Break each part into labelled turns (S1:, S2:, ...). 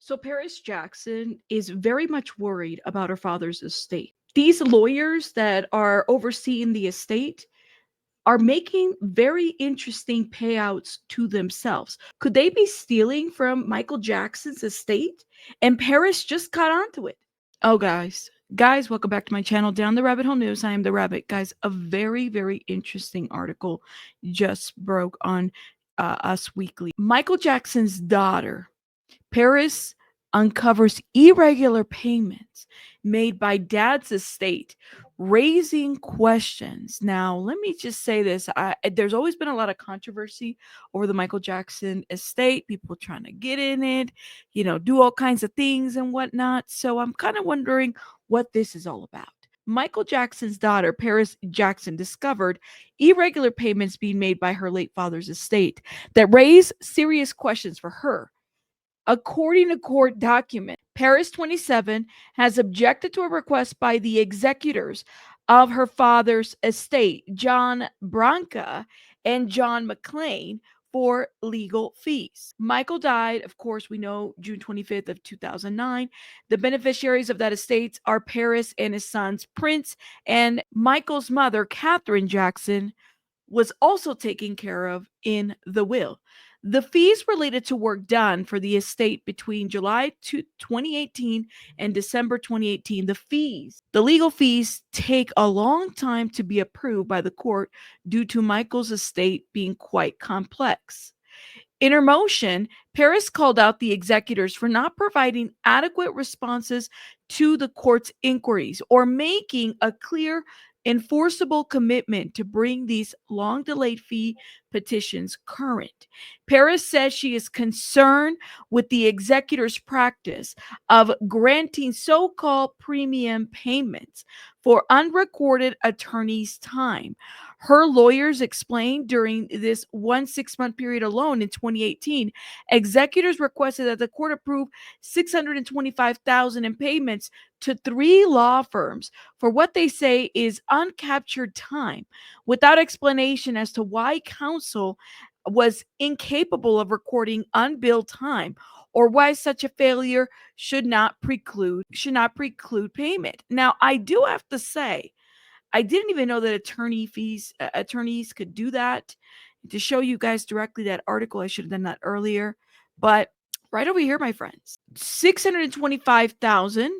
S1: So Paris Jackson is very much worried about her father's estate. These lawyers that are overseeing the estate are making very interesting payouts to themselves. Could they be stealing from Michael Jackson's estate? And Paris just caught on to it. Oh, guys, welcome back to my channel, Down the Rabbit Hole News. I am the Rabbit. Guys, a very, very interesting article just broke on Us Weekly. Michael Jackson's daughter, Paris, uncovers irregular payments made by dad's estate, raising questions. Now, let me just say this. There's always been a lot of controversy over the Michael Jackson estate, people trying to get in it, do all kinds of things and whatnot. So I'm kind of wondering what this is all about. Michael Jackson's daughter, Paris Jackson, discovered irregular payments being made by her late father's estate that raise serious questions for her. According to court documents, Paris 27 has objected to a request by the executors of her father's estate, John Branca and John McClain, for legal fees. Michael died, of course, we know, June 25th of 2009. The beneficiaries of that estate are Paris and his sons, Prince, and Michael's mother, Catherine Jackson, was also taken care of in the will. The fees related to work done for the estate between July 2018 and December 2018. The legal fees, take a long time to be approved by the court due to Michael's estate being quite complex. In her motion, Paris called out the executors for not providing adequate responses to the court's inquiries or making a clear, enforceable commitment to bring these long delayed fee petitions current. Paris says she is concerned with the executor's practice of granting so called premium payments for unrecorded attorney's time. Her lawyers explained during this 1 6-month period alone in 2018, executors requested that the court approve $625,000 in payments to 3 law firms for what they say is uncaptured time, without explanation as to why counsel was incapable of recording unbilled time, or why such a failure should not preclude payment. Now, I do have to say, I didn't even know that attorneys could do that. To show you guys directly that article, I should have done that earlier. But right over here, my friends, 625,000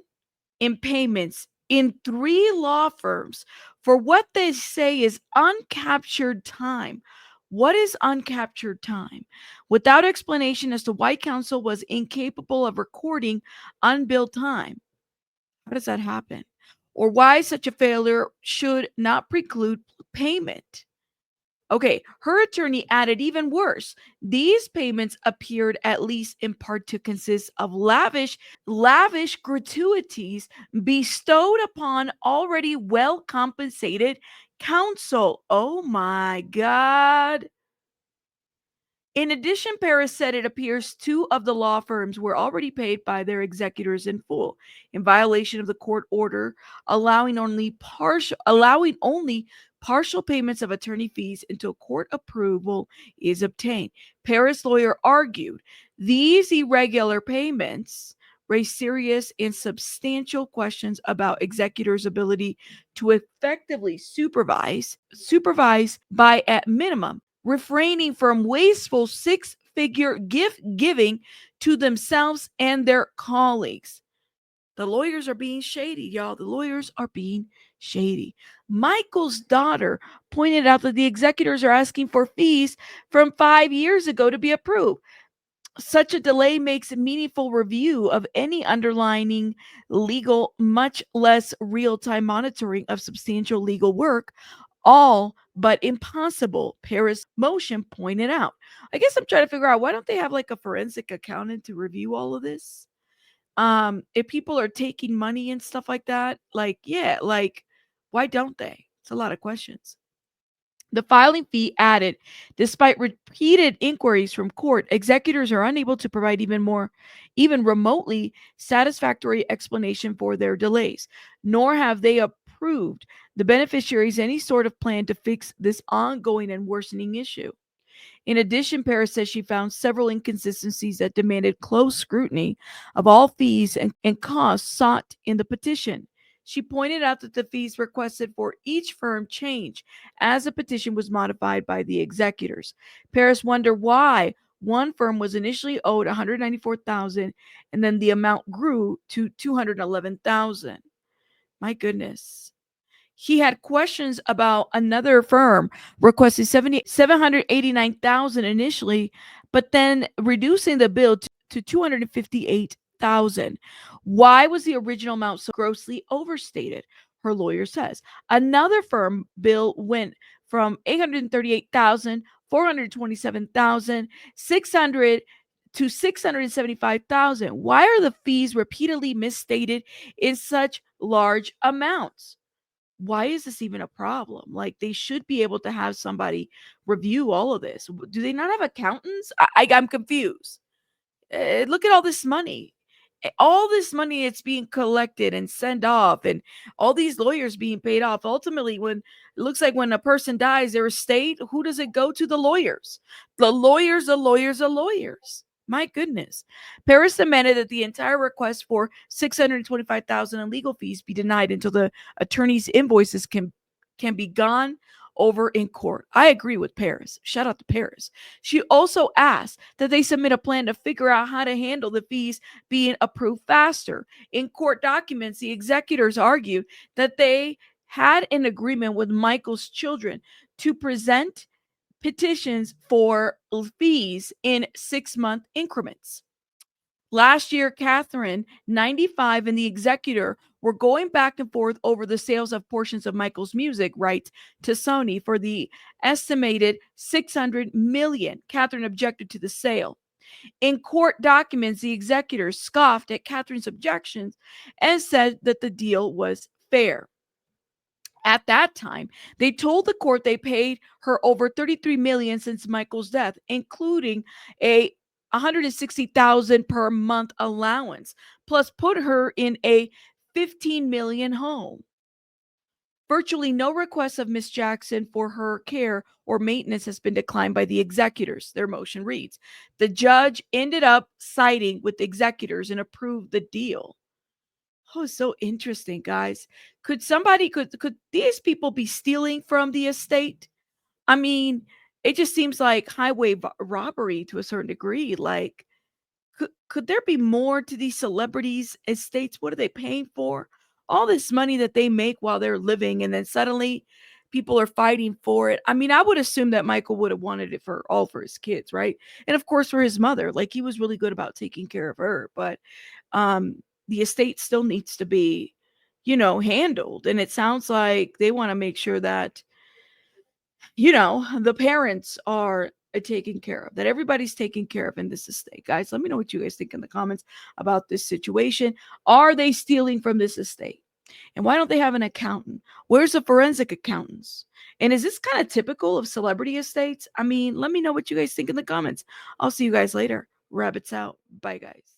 S1: in payments in 3 law firms for what they say is uncaptured time. What is uncaptured time? Without explanation as to why counsel was incapable of recording unbilled time. How does that happen? Or why such a failure should not preclude payment. Okay, her attorney added even worse. These payments appeared, at least in part, to consist of lavish gratuities bestowed upon already well compensated counsel. Oh my God. In addition, Paris said it appears 2 of the law firms were already paid by their executors in full, in violation of the court order allowing only partial payments of attorney fees until court approval is obtained. Paris' lawyer argued these irregular payments raise serious and substantial questions about executors' ability to effectively supervise by, at minimum, refraining from wasteful 6-figure gift giving to themselves and their colleagues. The lawyers are being shady, y'all. The lawyers are being shady. Michael's daughter pointed out that the executors are asking for fees from 5 years ago to be approved. Such a delay makes a meaningful review of any underlying legal, much less real-time monitoring of substantial legal work, all but impossible, Paris' motion pointed out. I guess I'm trying to figure out, why don't they have like a forensic accountant to review all of this? If people are taking money and stuff like that, why don't they? It's a lot of questions. The filing fee added, despite repeated inquiries from court, executors are unable to provide even remotely satisfactory explanation for their delays, nor have they approved the beneficiaries any sort of plan to fix this ongoing and worsening issue. In addition, Paris says she found several inconsistencies that demanded close scrutiny of all fees and costs sought in the petition. She pointed out that the fees requested for each firm changed as the petition was modified by the executors. Paris wondered why one firm was initially owed 194,000 and then the amount grew to 211,000. My goodness. He had questions about another firm requesting 789,000 initially, but then reducing the bill to 258,000. Why was the original amount so grossly overstated? Her lawyer says. Another firm bill went from 838,000, 427,000, 600 to 675,000. Why are the fees repeatedly misstated in such large amounts? Why is this even a problem? Like, they should be able to have somebody review all of this. Do they not have accountants? I'm confused. Look at all this money. All this money that's being collected and sent off, and all these lawyers being paid off. Ultimately, when it looks like when a person dies, their estate, who does it go to? The lawyers. The lawyers, the lawyers, the lawyers. My goodness. Paris demanded that the entire request for 625,000 in legal fees be denied until the attorney's invoices can be gone over in court. I agree with Paris. Shout out to Paris. She also asked that they submit a plan to figure out how to handle the fees being approved faster. In court documents, the executors argued that they had an agreement with Michael's children to present petitions for fees in 6-month increments. Last year, Catherine, 95, and the executor were going back and forth over the sales of portions of Michael's music rights to Sony for the estimated 600 million. Catherine objected to the sale. In court documents, the executors scoffed at Catherine's objections and said that the deal was fair. At that time, they told the court they paid her over 33 million since Michael's death, including a 160,000 per month allowance, plus put her in a 15 million home. Virtually no request of Miss Jackson for her care or maintenance has been declined by the executors, their motion reads. The judge ended up siding with the executors and approved the deal. Oh, so interesting, guys. Could these people be stealing from the estate? I mean, it just seems like highway robbery to a certain degree. Like, could there be more to these celebrities' estates? What are they paying for? All this money that they make while they're living, and then suddenly people are fighting for it. I mean, I would assume that Michael would have wanted it for his kids, right? And of course for his mother. Like, he was really good about taking care of her, but the estate still needs to be, handled. And it sounds like they want to make sure that, the parents are taken care of, that everybody's taken care of in this estate. Guys, let me know what you guys think in the comments about this situation. Are they stealing from this estate? And why don't they have an accountant? Where's the forensic accountants? And is this kind of typical of celebrity estates? I mean, let me know what you guys think in the comments. I'll see you guys later. Rabbits out. Bye, guys.